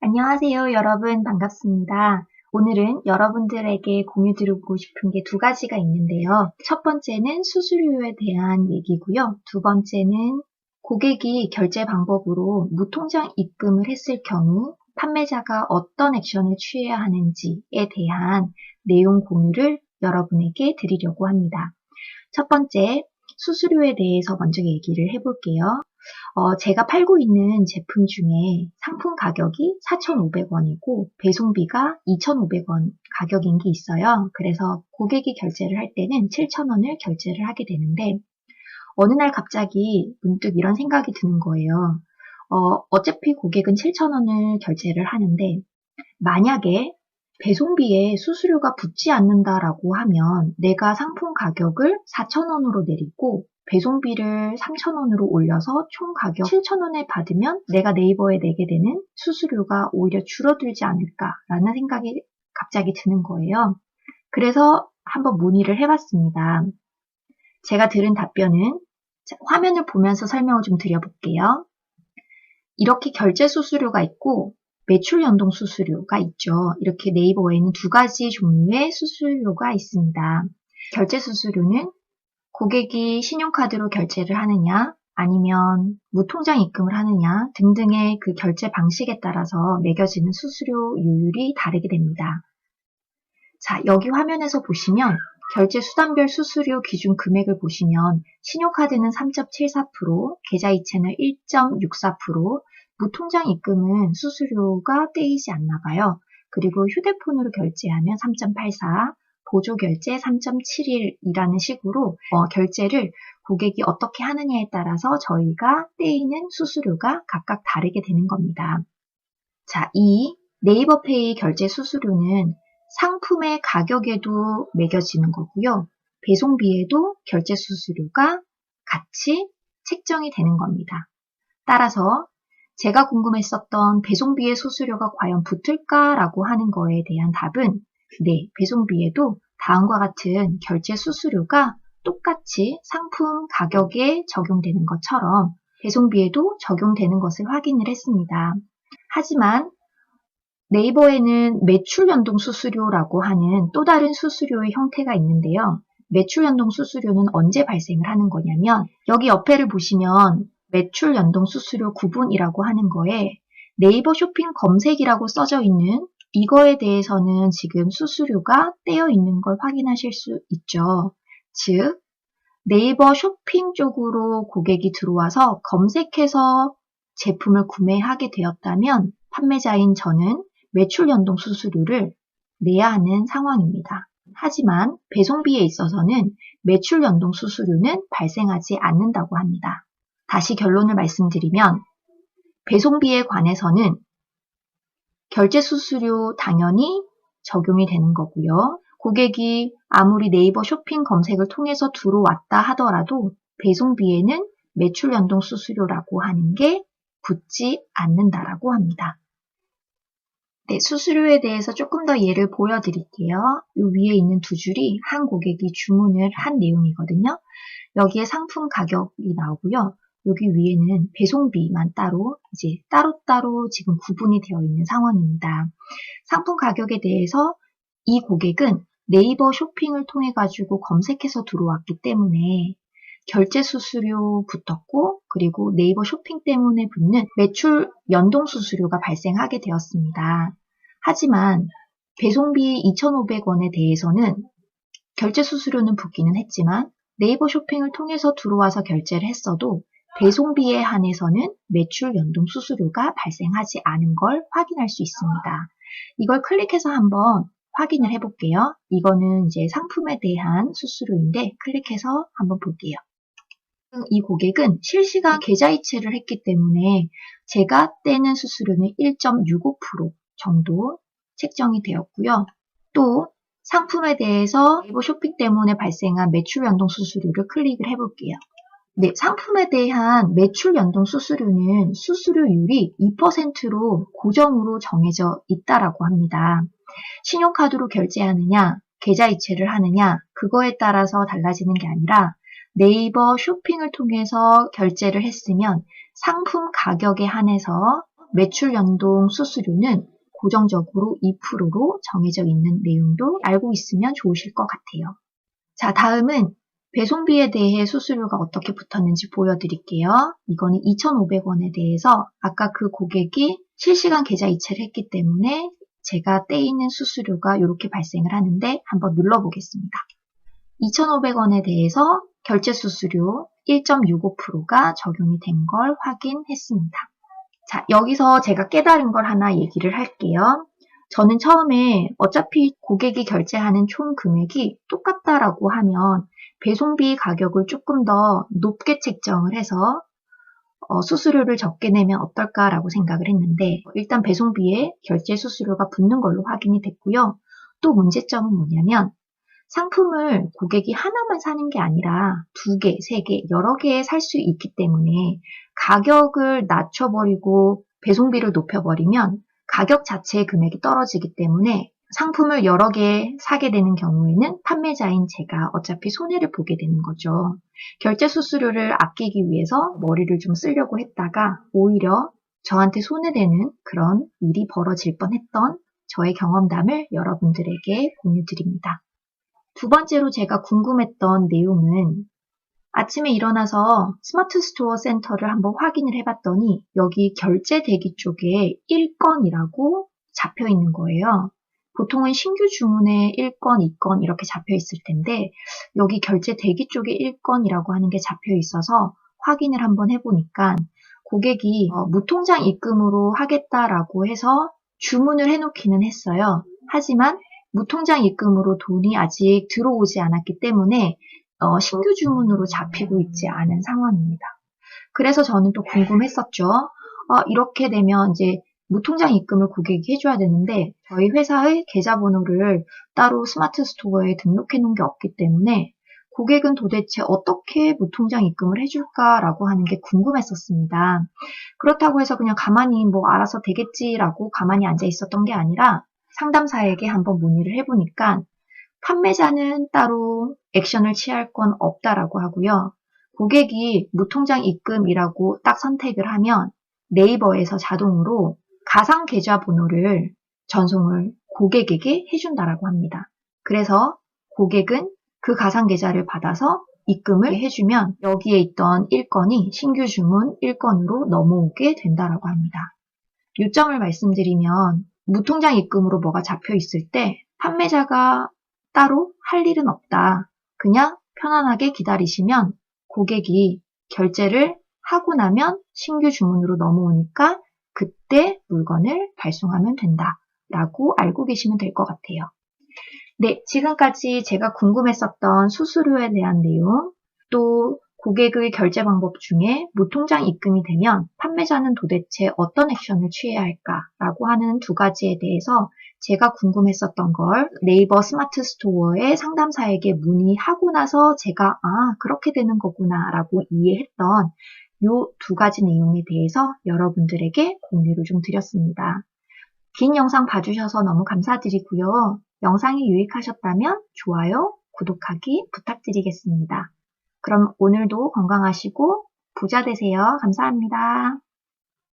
안녕하세요, 여러분. 반갑습니다. 오늘은 여러분들에게 공유드리고 싶은 게 두 가지가 있는데요. 첫 번째는 수수료에 대한 얘기고요. 두 번째는 고객이 결제 방법으로 무통장 입금을 했을 경우 판매자가 어떤 액션을 취해야 하는지에 대한 내용 공유를 여러분에게 드리려고 합니다. 첫 번째, 수수료에 대해서 먼저 얘기를 해볼게요. 제가 팔고 있는 제품 중에 상품 가격이 4,500원이고 배송비가 2,500원 가격인 게 있어요. 그래서 고객이 결제를 할 때는 7,000원을 결제를 하게 되는데 어느 날 갑자기 문득 이런 생각이 드는 거예요. 어차피 고객은 7,000원을 결제를 하는데 만약에 배송비에 수수료가 붙지 않는다라고 하면 내가 상품 가격을 4,000원으로 내리고 배송비를 3,000원으로 올려서 총 가격 7,000원에 받으면 내가 네이버에 내게 되는 수수료가 오히려 줄어들지 않을까라는 생각이 갑자기 드는 거예요. 그래서 한번 문의를 해봤습니다. 제가 들은 답변은 화면을 보면서 설명을 좀 드려볼게요. 이렇게 결제 수수료가 있고 매출 연동 수수료가 있죠. 이렇게 네이버에는 두 가지 종류의 수수료가 있습니다. 결제 수수료는 고객이 신용카드로 결제를 하느냐 아니면 무통장 입금을 하느냐 등등의 그 결제 방식에 따라서 매겨지는 수수료율이 다르게 됩니다. 자, 여기 화면에서 보시면 결제 수단별 수수료 기준 금액을 보시면 신용카드는 3.74%, 계좌이체는 1.64%, 무통장 입금은 수수료가 떼이지 않나 봐요. 그리고 휴대폰으로 결제하면 3.84, 보조결제 3.71이라는 식으로 결제를 고객이 어떻게 하느냐에 따라서 저희가 떼이는 수수료가 각각 다르게 되는 겁니다. 자, 이 네이버페이 결제 수수료는 상품의 가격에도 매겨지는 거고요. 배송비에도 결제 수수료가 같이 책정이 되는 겁니다. 따라서 제가 궁금했었던 배송비의 수수료가 과연 붙을까라고 하는 거에 대한 답은 네, 배송비에도 다음과 같은 결제 수수료가 똑같이 상품 가격에 적용되는 것처럼 배송비에도 적용되는 것을 확인을 했습니다. 하지만 네이버에는 매출 연동 수수료라고 하는 또 다른 수수료의 형태가 있는데요. 매출 연동 수수료는 언제 발생을 하는 거냐면 여기 옆에를 보시면 매출 연동 수수료 구분이라고 하는 거에 네이버 쇼핑 검색이라고 써져 있는 이거에 대해서는 지금 수수료가 떼어 있는 걸 확인하실 수 있죠. 즉 네이버 쇼핑 쪽으로 고객이 들어와서 검색해서 제품을 구매하게 되었다면 판매자인 저는 매출 연동 수수료를 내야 하는 상황입니다. 하지만 배송비에 있어서는 매출 연동 수수료는 발생하지 않는다고 합니다. 다시 결론을 말씀드리면 배송비에 관해서는 결제 수수료 당연히 적용이 되는 거고요. 고객이 아무리 네이버 쇼핑 검색을 통해서 들어왔다 하더라도 배송비에는 매출 연동 수수료라고 하는 게 붙지 않는다라고 합니다. 네, 수수료에 대해서 조금 더 예를 보여드릴게요. 이 위에 있는 두 줄이 한 고객이 주문을 한 내용이거든요. 여기에 상품 가격이 나오고요. 여기 위에는 배송비만 따로 이제 따로따로 지금 구분이 되어 있는 상황입니다. 상품 가격에 대해서 이 고객은 네이버 쇼핑을 통해 가지고 검색해서 들어왔기 때문에 결제 수수료 붙었고 그리고 네이버 쇼핑 때문에 붙는 매출 연동 수수료가 발생하게 되었습니다. 하지만 배송비 2,500원에 대해서는 결제 수수료는 붙기는 했지만 네이버 쇼핑을 통해서 들어와서 결제를 했어도 배송비에 한해서는 매출 연동 수수료가 발생하지 않은 걸 확인할 수 있습니다. 이걸 클릭해서 한번 확인을 해볼게요. 이거는 이제 상품에 대한 수수료인데 클릭해서 한번 볼게요. 이 고객은 실시간 계좌이체를 했기 때문에 제가 떼는 수수료는 1.65% 정도 책정이 되었고요. 또 상품에 대해서 네이버 쇼핑 때문에 발생한 매출 연동 수수료를 클릭을 해볼게요. 네, 상품에 대한 매출 연동 수수료는 수수료율이 2%로 고정으로 정해져 있다라고 합니다. 신용카드로 결제하느냐, 계좌이체를 하느냐, 그거에 따라서 달라지는 게 아니라 네이버 쇼핑을 통해서 결제를 했으면 상품 가격에 한해서 매출 연동 수수료는 고정적으로 2%로 정해져 있는 내용도 알고 있으면 좋으실 것 같아요. 자, 다음은 배송비에 대해 수수료가 어떻게 붙었는지 보여드릴게요. 이거는 2,500원에 대해서 아까 그 고객이 실시간 계좌 이체를 했기 때문에 제가 떼이는 수수료가 이렇게 발생을 하는데 한번 눌러보겠습니다. 2,500원에 대해서 결제 수수료 1.65%가 적용이 된 걸 확인했습니다. 자, 여기서 제가 깨달은 걸 하나 얘기를 할게요. 저는 처음에 어차피 고객이 결제하는 총 금액이 똑같다라고 하면 배송비 가격을 조금 더 높게 책정을 해서 수수료를 적게 내면 어떨까라고 생각을 했는데 일단 배송비에 결제 수수료가 붙는 걸로 확인이 됐고요. 또 문제점은 뭐냐면 상품을 고객이 하나만 사는 게 아니라 2개, 3개, 여러 개 살 수 있기 때문에 가격을 낮춰버리고 배송비를 높여버리면 가격 자체의 금액이 떨어지기 때문에 상품을 여러 개 사게 되는 경우에는 판매자인 제가 어차피 손해를 보게 되는 거죠. 결제 수수료를 아끼기 위해서 머리를 좀 쓰려고 했다가 오히려 저한테 손해되는 그런 일이 벌어질 뻔했던 저의 경험담을 여러분들에게 공유드립니다. 두 번째로 제가 궁금했던 내용은 아침에 일어나서 스마트 스토어 센터를 한번 확인을 해봤더니 여기 결제 대기 쪽에 1건이라고 잡혀 있는 거예요. 보통은 신규 주문에 1건, 2건 이렇게 잡혀 있을 텐데 여기 결제 대기 쪽에 1건이라고 하는 게 잡혀 있어서 확인을 한번 해보니까 고객이 무통장 입금으로 하겠다라고 해서 주문을 해놓기는 했어요. 하지만 무통장 입금으로 돈이 아직 들어오지 않았기 때문에 신규 주문으로 잡히고 있지 않은 상황입니다. 그래서 저는 또 궁금했었죠. 이렇게 되면 이제 무통장 입금을 고객이 해줘야 되는데 저희 회사의 계좌번호를 따로 스마트 스토어에 등록해 놓은 게 없기 때문에 고객은 도대체 어떻게 무통장 입금을 해줄까라고 하는 게 궁금했었습니다. 그렇다고 해서 그냥 가만히 뭐 알아서 되겠지라고 가만히 앉아 있었던 게 아니라 상담사에게 한번 문의를 해보니까 판매자는 따로 액션을 취할 건 없다라고 하고요. 고객이 무통장 입금이라고 딱 선택을 하면 네이버에서 자동으로 가상 계좌 번호를 전송을 고객에게 해준다라고 합니다. 그래서 고객은 그 가상 계좌를 받아서 입금을 해주면 여기에 있던 1건이 신규 주문 1건으로 넘어오게 된다라고 합니다. 요점을 말씀드리면 무통장 입금으로 뭐가 잡혀 있을 때 판매자가 따로 할 일은 없다. 그냥 편안하게 기다리시면 고객이 결제를 하고 나면 신규 주문으로 넘어오니까 그때 물건을 발송하면 된다라고 알고 계시면 될 것 같아요. 네, 지금까지 제가 궁금했었던 수수료에 대한 내용, 또 고객의 결제 방법 중에 무통장 입금이 되면 판매자는 도대체 어떤 액션을 취해야 할까라고 하는 두 가지에 대해서 제가 궁금했었던 걸 네이버 스마트 스토어의 상담사에게 문의하고 나서 제가 그렇게 되는 거구나 라고 이해했던 이 두 가지 내용에 대해서 여러분들에게 공유를 좀 드렸습니다. 긴 영상 봐주셔서 너무 감사드리고요. 영상이 유익하셨다면 좋아요, 구독하기 부탁드리겠습니다. 그럼 오늘도 건강하시고 부자 되세요. 감사합니다.